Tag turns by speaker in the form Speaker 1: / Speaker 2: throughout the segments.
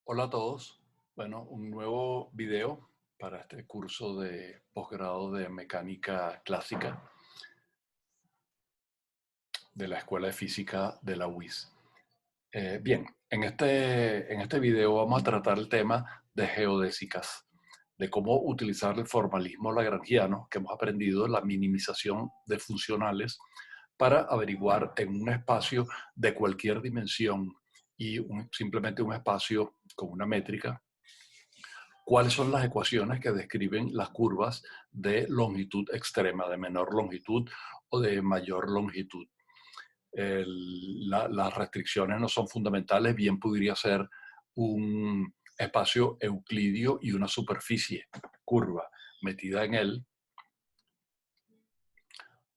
Speaker 1: Hola a todos. Bueno, un nuevo video para este curso de posgrado de mecánica clásica de la Escuela de Física de la UIS. Bien, en este video vamos a tratar el tema de geodésicas, de cómo utilizar el formalismo lagrangiano que hemos aprendido, la minimización de funcionales, para averiguar en un espacio de cualquier dimensión y simplemente un espacio con una métrica cuáles son las ecuaciones que describen las curvas de longitud extrema, de menor longitud o de mayor longitud. Las restricciones no son fundamentales, bien podría ser un espacio euclidio y una superficie curva metida en él,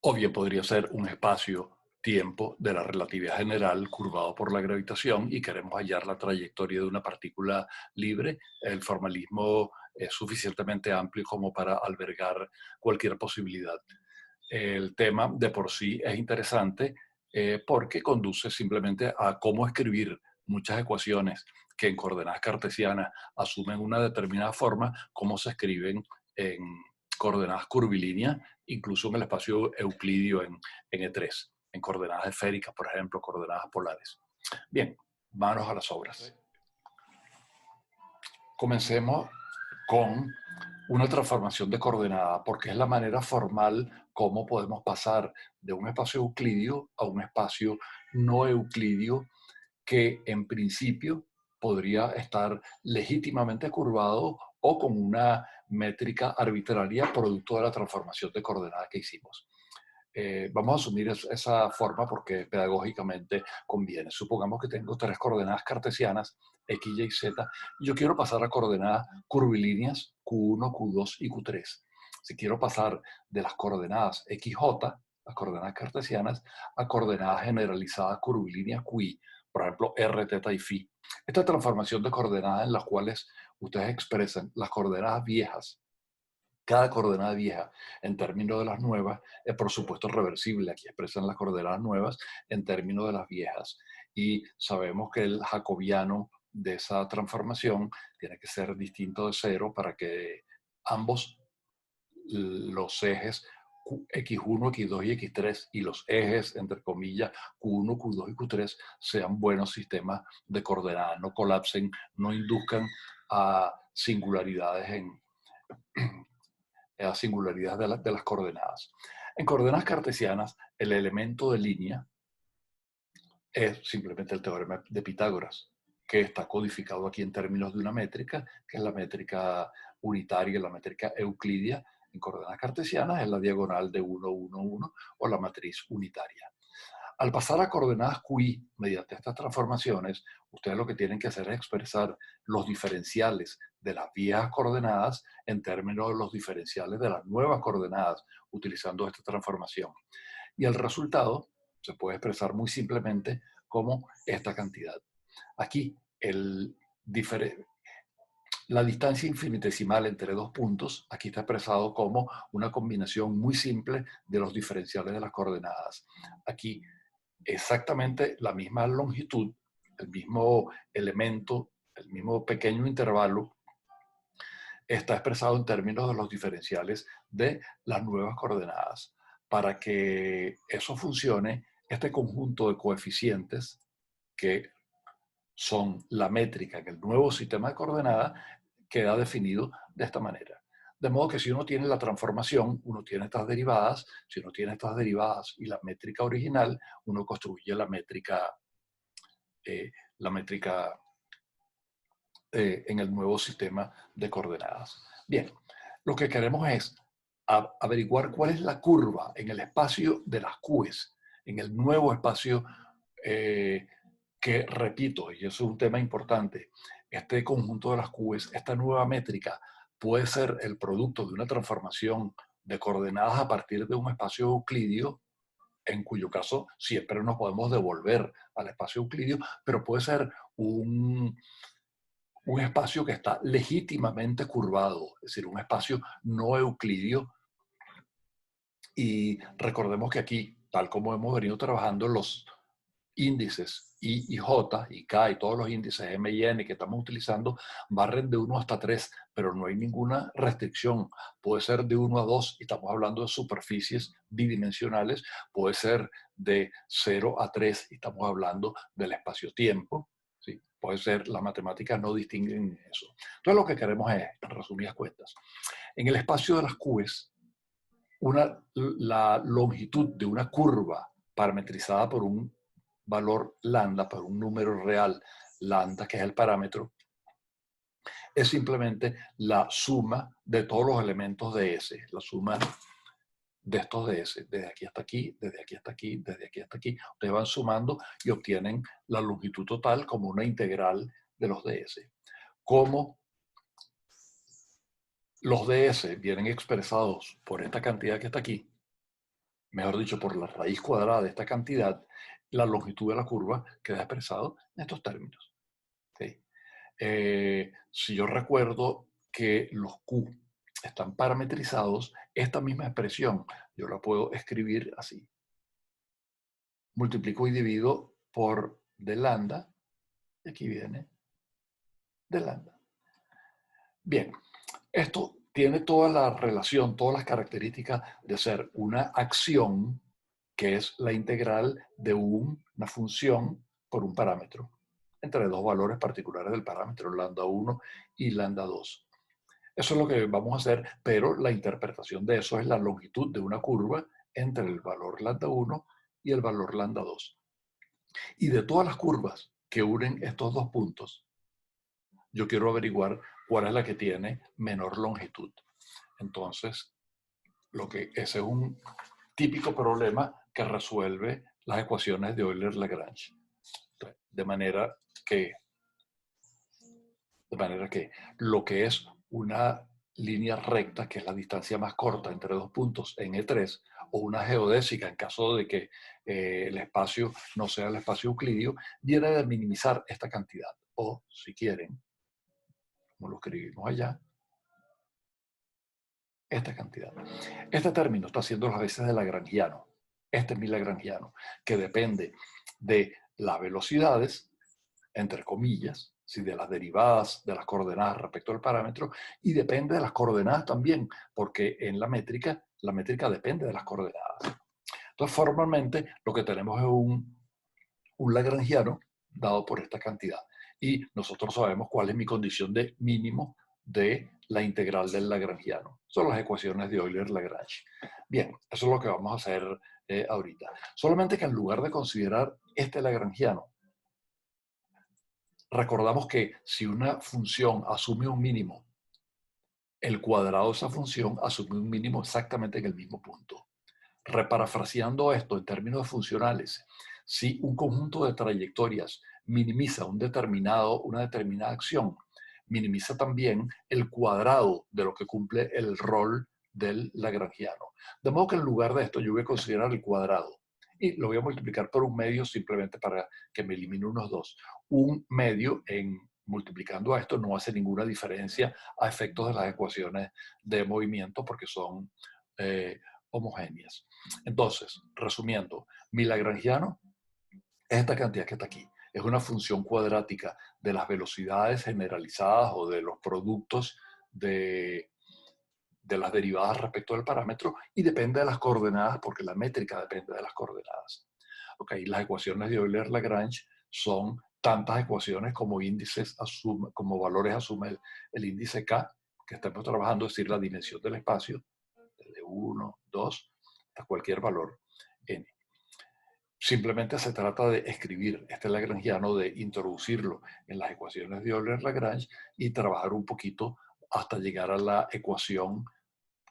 Speaker 1: o bien podría ser un espacio-tiempo de la relatividad general curvado por la gravitación y queremos hallar la trayectoria de una partícula libre. El formalismo es suficientemente amplio como para albergar cualquier posibilidad. El tema de por sí es interesante porque conduce simplemente a cómo escribir muchas ecuaciones que en coordenadas cartesianas asumen una determinada forma, cómo se escriben en coordenadas curvilíneas, incluso en el espacio euclidio en E3, en coordenadas esféricas, por ejemplo, coordenadas polares. Bien, manos a las obras. Comencemos con una transformación de coordenada, porque es la manera formal como podemos pasar de un espacio euclidio a un espacio no euclidio que en principio podría estar legítimamente curvado o con una métrica arbitraria producto de la transformación de coordenada que hicimos. Vamos a asumir esa forma porque pedagógicamente conviene. Supongamos que tengo tres coordenadas cartesianas, x, y, z, y yo quiero pasar a coordenadas curvilíneas Q1, Q2 y Q3. Si quiero pasar de las coordenadas xj, las coordenadas cartesianas, a coordenadas generalizadas curvilíneas QI, por ejemplo, r, θ y phi. Esta transformación de coordenadas en las cuales ustedes expresan las coordenadas viejas, cada coordenada vieja en términos de las nuevas es por supuesto reversible. Aquí expresan las coordenadas nuevas en términos de las viejas. Y sabemos que el jacobiano de esa transformación tiene que ser distinto de cero para que ambos los ejes X1, X2 y X3 y los ejes, entre comillas, Q1, Q2 y Q3 sean buenos sistemas de coordenadas, no colapsen, no induzcan a singularidades a singularidad de las coordenadas. En coordenadas cartesianas, el elemento de línea es simplemente el teorema de Pitágoras, que está codificado aquí en términos de una métrica, que es la métrica unitaria, la métrica euclidia. En coordenadas cartesianas es la diagonal de 1, 1, 1 o la matriz unitaria. Al pasar a coordenadas QI mediante estas transformaciones, ustedes lo que tienen que hacer es expresar los diferenciales de las viejas coordenadas en términos de los diferenciales de las nuevas coordenadas utilizando esta transformación. Y el resultado se puede expresar muy simplemente como esta cantidad. Aquí la distancia infinitesimal entre dos puntos, aquí está expresado como una combinación muy simple de los diferenciales de las coordenadas. Aquí exactamente la misma longitud, el mismo elemento, el mismo pequeño intervalo, está expresado en términos de los diferenciales de las nuevas coordenadas. Para que eso funcione, este conjunto de coeficientes, que son la métrica en el nuevo sistema de coordenadas, queda definido de esta manera. De modo que si uno tiene la transformación, uno tiene estas derivadas. Si uno tiene estas derivadas y la métrica original, uno construye la métrica eh, la métrica en el nuevo sistema de coordenadas. Bien, lo que queremos es averiguar cuál es la curva en el espacio de las Qs, en el nuevo espacio que, repito, y eso es un tema importante, este conjunto de las Qs, esta nueva métrica, puede ser el producto de una transformación de coordenadas a partir de un espacio euclidio, en cuyo caso siempre nos podemos devolver al espacio euclidio, pero puede ser un espacio que está legítimamente curvado, es decir, un espacio no euclidio. Y recordemos que aquí, tal como hemos venido trabajando, los índices I y J y K y todos los índices M y N que estamos utilizando barren de 1 hasta 3, pero no hay ninguna restricción. Puede ser de 1 a 2 y estamos hablando de superficies bidimensionales. Puede ser de 0 a 3 y estamos hablando del espacio-tiempo. ¿Sí? Puede ser, las matemáticas no distinguen eso. Entonces lo que queremos es, en resumidas cuentas, en el espacio de las Qs, la longitud de una curva parametrizada por un valor lambda, por un número real lambda, que es el parámetro, es simplemente la suma de todos los elementos de S, la suma de estos de S, desde aquí hasta aquí, desde aquí hasta aquí, desde aquí hasta aquí. Ustedes van sumando y obtienen la longitud total como una integral de los ds. Como los ds vienen expresados por esta cantidad que está aquí, mejor dicho, por la raíz cuadrada de esta cantidad, la longitud de la curva queda expresado en estos términos. ¿Okay? Si yo recuerdo que los Q están parametrizados, esta misma expresión yo la puedo escribir así. Multiplico y divido por d lambda, y aquí viene d lambda. Bien, esto tiene toda la relación, todas las características de ser una acción que es la integral de una función por un parámetro, entre dos valores particulares del parámetro, lambda 1 y lambda 2. Eso es lo que vamos a hacer, pero la interpretación de eso es la longitud de una curva entre el valor lambda 1 y el valor lambda 2. Y de todas las curvas que unen estos dos puntos, yo quiero averiguar cuál es la que tiene menor longitud. Entonces, ese es un típico problema que resuelve las ecuaciones de Euler-Lagrange. De manera que lo que es una línea recta, que es la distancia más corta entre dos puntos en E3, o una geodésica en caso de que el espacio no sea el espacio euclidio, viene de minimizar esta cantidad. O, si quieren, como lo escribimos allá, esta cantidad. Este término está haciendo las veces de lagrangiano. Este es mi lagrangiano, que depende de las velocidades, entre comillas, ¿sí? De las derivadas de las coordenadas respecto al parámetro, y depende de las coordenadas también, porque en la métrica depende de las coordenadas. Entonces, formalmente, lo que tenemos es un lagrangiano dado por esta cantidad. Y nosotros sabemos cuál es mi condición de mínimo de la integral del lagrangiano. Son las ecuaciones de Euler-Lagrange. Bien, eso es lo que vamos a hacer ahorita. Solamente que en lugar de considerar este lagrangiano, recordamos que si una función asume un mínimo, el cuadrado de esa función asume un mínimo exactamente en el mismo punto. Reparafraseando esto en términos funcionales, si un conjunto de trayectorias minimiza una determinada acción, minimiza también el cuadrado de lo que cumple el rol del lagrangiano. De modo que en lugar de esto yo voy a considerar el cuadrado y lo voy a multiplicar por un medio simplemente para que me elimine unos dos. Un medio multiplicando a esto no hace ninguna diferencia a efectos de las ecuaciones de movimiento porque son homogéneas. Entonces, resumiendo, mi lagrangiano es esta cantidad que está aquí. Es una función cuadrática de las velocidades generalizadas o de los productos de las derivadas respecto del parámetro y depende de las coordenadas porque la métrica depende de las coordenadas. Okay, las ecuaciones de Euler-Lagrange son tantas ecuaciones como como valores asume el índice K que estamos trabajando, es decir, la dimensión del espacio, de 1, 2, hasta cualquier valor n. Simplemente se trata de escribir este lagrangiano, de introducirlo en las ecuaciones de Euler-Lagrange y trabajar un poquito hasta llegar a la ecuación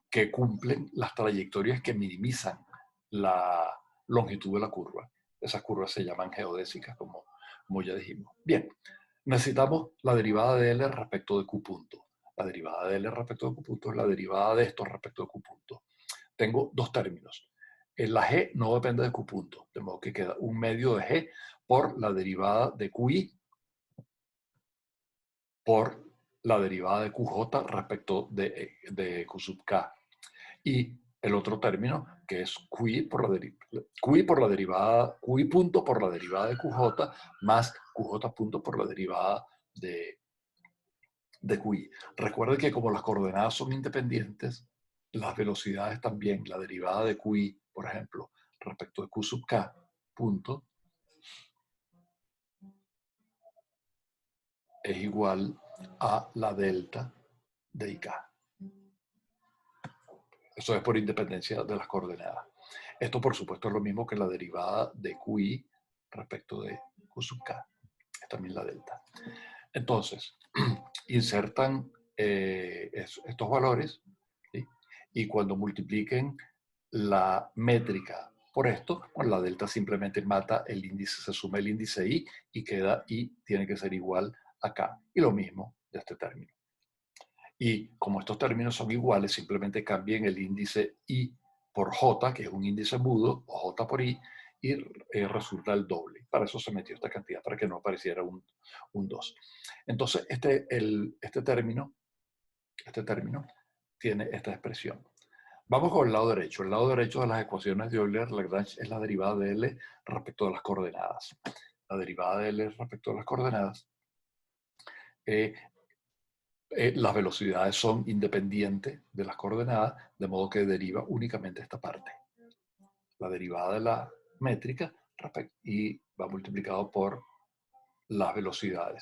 Speaker 1: que cumplen las trayectorias que minimizan la longitud de la curva. Esas curvas se llaman geodésicas, como ya dijimos. Bien, necesitamos la derivada de L respecto de Q punto. La derivada de L respecto de Q punto es la derivada de esto respecto de Q punto. Tengo dos términos. La G no depende de Q punto, de modo que queda un medio de G por la derivada de QI por la derivada de QJ respecto de Q sub K. Y el otro término, que es QI por la derivada, QI punto por la derivada de QJ, más QJ punto por la derivada de QI. Recuerden que como las coordenadas son independientes, las velocidades también, la derivada de QI, por ejemplo, respecto de Q sub K, punto, es igual a la delta de IK. Eso es por independencia de las coordenadas. Esto, por supuesto, es lo mismo que la derivada de QI respecto de Q sub K. Es también la delta. Entonces, insertan estos valores, ¿sí? Y cuando multipliquen la métrica por esto, pues la delta simplemente mata el índice, se suma el índice I y queda I, tiene que ser igual a K. Y lo mismo de este término. Y como estos términos son iguales, simplemente cambien el índice I por J, que es un índice mudo, o J por I, y resulta el doble. Para eso se metió esta cantidad, para que no apareciera un 2. Entonces, este término tiene esta expresión. Vamos con el lado derecho. El lado derecho de las ecuaciones de Euler-Lagrange es la derivada de L respecto de las coordenadas. La derivada de L respecto de las coordenadas, las velocidades son independientes de las coordenadas, de modo que deriva únicamente esta parte. La derivada de la métrica y va multiplicado por las velocidades.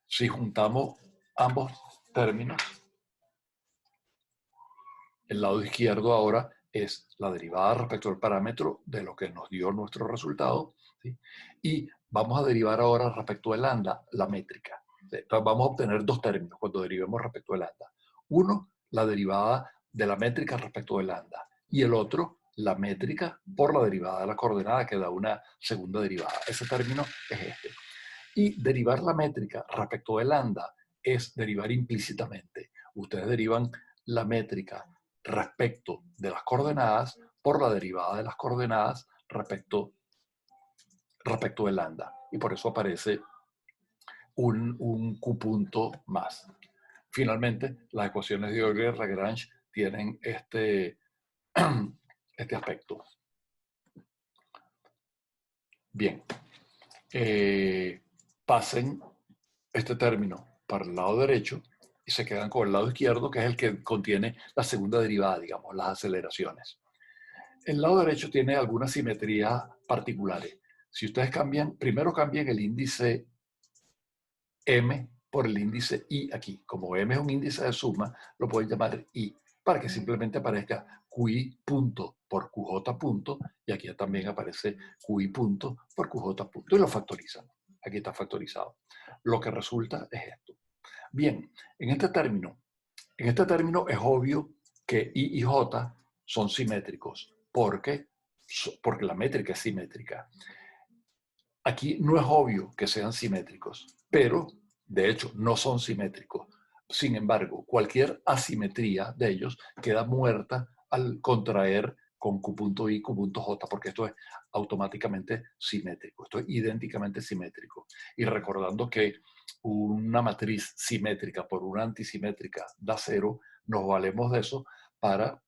Speaker 1: Si juntamos ambos términos, el lado izquierdo ahora es la derivada respecto al parámetro de lo que nos dio nuestro resultado, ¿sí? Y vamos a derivar ahora respecto del lambda, la métrica. Entonces vamos a obtener dos términos cuando derivemos respecto del lambda. Uno, la derivada de la métrica respecto del lambda. Y el otro, la métrica por la derivada de la coordenada, que da una segunda derivada. Ese término es este. Y derivar la métrica respecto del lambda es derivar implícitamente. Ustedes derivan la métrica respecto de las coordenadas por la derivada de las coordenadas respecto del lambda. Y por eso aparece un Q punto más. Finalmente, las ecuaciones de Euler-Lagrange tienen este aspecto. Bien. Pasen este término para el lado derecho y se quedan con el lado izquierdo, que es el que contiene la segunda derivada, digamos, las aceleraciones. El lado derecho tiene algunas simetrías particulares. Si ustedes cambian, primero cambien el índice M por el índice I aquí. Como M es un índice de suma, lo pueden llamar I, para que simplemente aparezca QI punto por QJ punto, y aquí también aparece QI punto por QJ punto, y lo factorizan. Aquí está factorizado. Lo que resulta es esto. Bien, en este término es obvio que I y J son simétricos, porque la métrica es simétrica. Aquí no es obvio que sean simétricos, pero de hecho no son simétricos. Sin embargo, cualquier asimetría de ellos queda muerta al contraer con Q punto I, Q punto J, porque esto es automáticamente simétrico, esto es idénticamente simétrico. Y recordando que una matriz simétrica por una antisimétrica da cero, nos valemos de eso para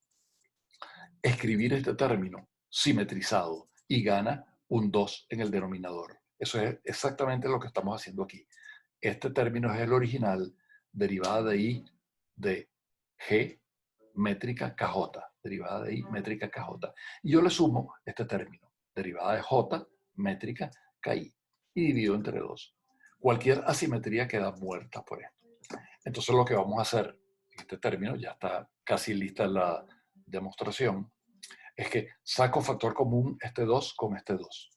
Speaker 1: escribir este término simetrizado y gana un 2 en el denominador. Eso es exactamente lo que estamos haciendo aquí. Este término es el original, derivada de I de G métrica KJ, derivada de I métrica KJ. Y yo le sumo este término, derivada de J métrica KI, y divido entre 2. Cualquier asimetría queda muerta por esto. Entonces lo que vamos a hacer, este término, ya está casi lista la demostración, es que saco factor común este 2 con este 2.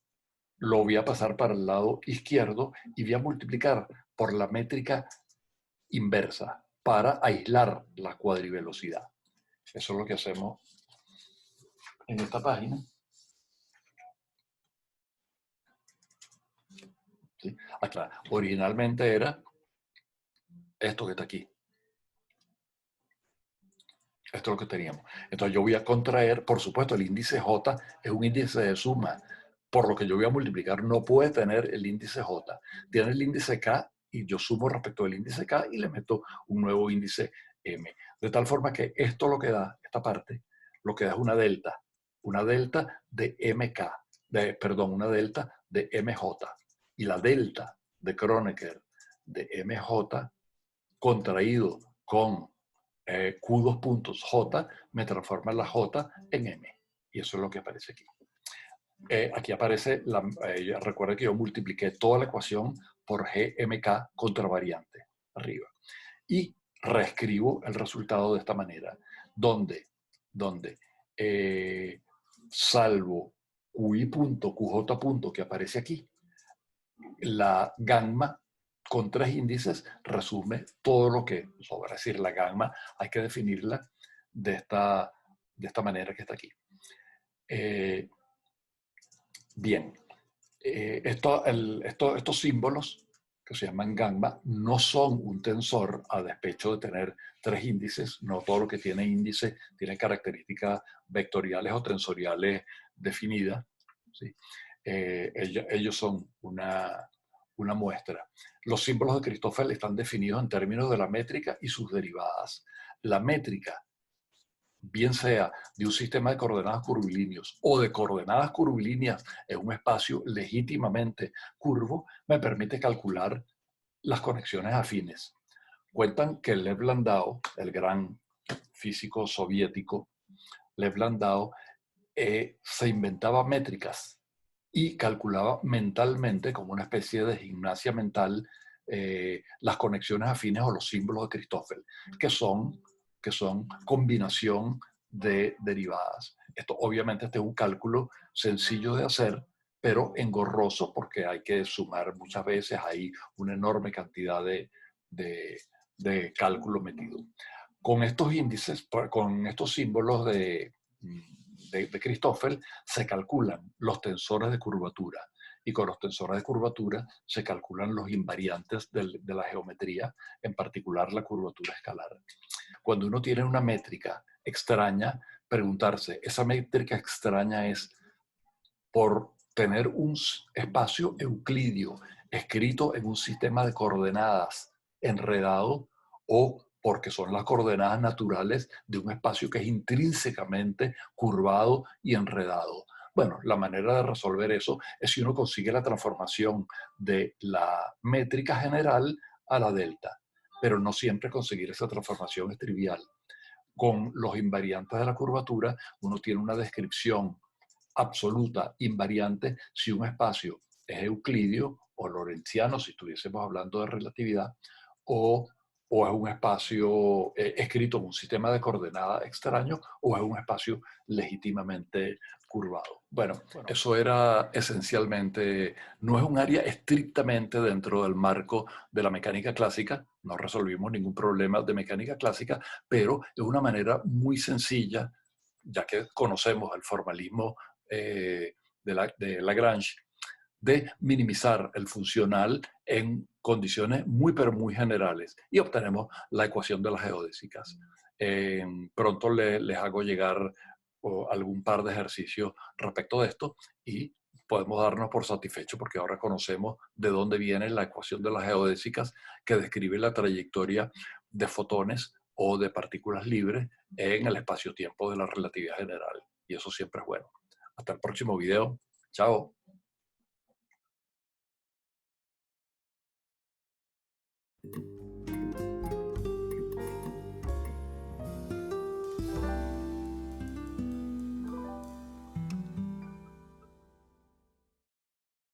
Speaker 1: Lo voy a pasar para el lado izquierdo y voy a multiplicar por la métrica inversa para aislar la cuadrivelocidad. Eso es lo que hacemos en esta página. ¿Sí? Aquí, originalmente era esto que está aquí. Esto es lo que teníamos. Entonces yo voy a contraer, por supuesto, el índice J es un índice de suma, por lo que yo voy a multiplicar no puede tener el índice J. Tiene el índice K y yo sumo respecto del índice K y le meto un nuevo índice M. De tal forma que esto lo que da, esta parte, lo que da es una delta de MK, perdón, una delta de MJ. Y la delta de Kronecker de MJ contraído con Q2 puntos J me transforma la J en M. Y eso es lo que aparece aquí. Aquí aparece, recuerda que yo multipliqué toda la ecuación por GMK contravariante arriba. Y reescribo el resultado de esta manera, donde salvo QI punto, QJ punto que aparece aquí, la gamma con 3 índices resume todo lo que sobra. Es decir, la gamma hay que definirla de esta manera que está aquí. Bien, estos símbolos que se llaman gamma no son un tensor a despecho de tener 3 índices. No todo lo que tiene índice tiene características vectoriales o tensoriales definidas, ¿sí? Ellos son una muestra. Los símbolos de Christoffel están definidos en términos de la métrica y sus derivadas. La métrica, bien sea de un sistema de coordenadas curvilíneos o de coordenadas curvilíneas en un espacio legítimamente curvo, me permite calcular las conexiones afines. Cuentan que Lev Landau, el gran físico soviético, Lev Landau, se inventaba métricas y calculaba mentalmente, como una especie de gimnasia mental, las conexiones afines o los símbolos de Christoffel, que son combinación de derivadas. Esto, obviamente, este es un cálculo sencillo de hacer, pero engorroso porque hay que sumar muchas veces, hay una enorme cantidad de cálculo metido. Con estos índices, con estos símbolos de Christoffel, se calculan los tensores de curvatura. Y con los tensores de curvatura se calculan los invariantes de la geometría, en particular la curvatura escalar. Cuando uno tiene una métrica extraña, preguntarse, ¿esa métrica extraña es por tener un espacio euclidio escrito en un sistema de coordenadas enredado o porque son las coordenadas naturales de un espacio que es intrínsecamente curvado y enredado? Bueno, la manera de resolver eso es si uno consigue la transformación de la métrica general a la delta, pero no siempre conseguir esa transformación es trivial. Con los invariantes de la curvatura, uno tiene una descripción absoluta invariante si un espacio es euclidio o lorentziano, si estuviésemos hablando de relatividad, o es un espacio escrito en un sistema de coordenadas extraño, o es un espacio legítimamente curvado. Bueno, eso era esencialmente, no es un área estrictamente dentro del marco de la mecánica clásica, no resolvimos ningún problema de mecánica clásica, pero es una manera muy sencilla, ya que conocemos el formalismo de Lagrange, de minimizar el funcional en condiciones muy, pero muy generales y obtenemos la ecuación de las geodésicas. Pronto les hago llegar algún par de ejercicios respecto de esto y podemos darnos por satisfechos porque ahora conocemos de dónde viene la ecuación de las geodésicas que describe la trayectoria de fotones o de partículas libres en el espacio-tiempo de la relatividad general. Y eso siempre es bueno. Hasta el próximo video. Chao.